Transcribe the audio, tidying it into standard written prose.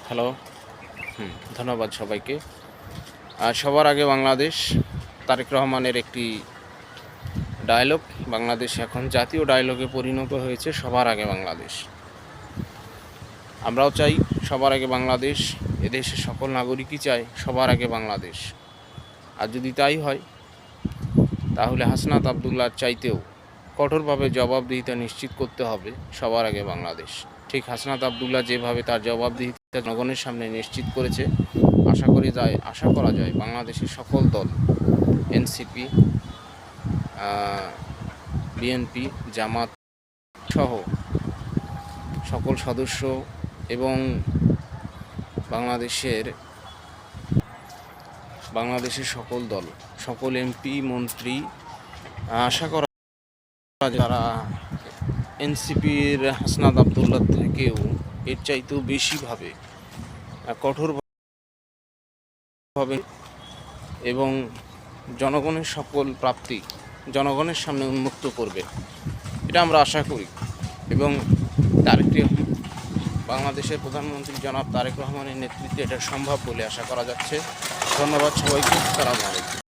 Hello. ধন্যবাদ সবাইকে। সবার আগে বাংলাদেশ তারেক রহমানের একটি ডায়ালগ বাংলাদেশ এখন জাতীয় ডায়ালগে পরিণত হয়েছে, সবার আগে বাংলাদেশ। আমরাও চাই সবার আগে বাংলাদেশ, এদেশের সকল নাগরিকই চায় সবার আগে বাংলাদেশ। আর যদি তাই হয় তাহলে হাসনাত আবদুল্লাহর চাইতেও কঠোরভাবে জবাবদিহিতা নিশ্চিত করতে হবে সবার আগে বাংলাদেশ। ঠিক হাসনাত আবদুল্লাহ যেভাবে তার জবাবদিহিতা জনগণের সামনে নিশ্চিত করেছে, আশা করা যায় বাংলাদেশের সকল দল, এনসিপি, বিএনপি, জামাত সহ সকল সদস্য এবং বাংলাদেশের সকল দল, সকল এমপি মন্ত্রী আশা করা যারা এনসিপির হাসনাত আবদুল্লাহ থেকেও এর চাইতেও বেশিভাবে কঠোরভাবে এবং জনগণের সকল প্রাপ্তি জনগণের সামনে উন্মুক্ত করবে, এটা আমরা আশা করি। এবং বাংলাদেশের প্রধানমন্ত্রী জনাব তারেক রহমানের নেতৃত্বে এটা সম্ভব বলে আশা করা যাচ্ছে। ধন্যবাদ সবাইকে। আসসালামু আলাইকুম।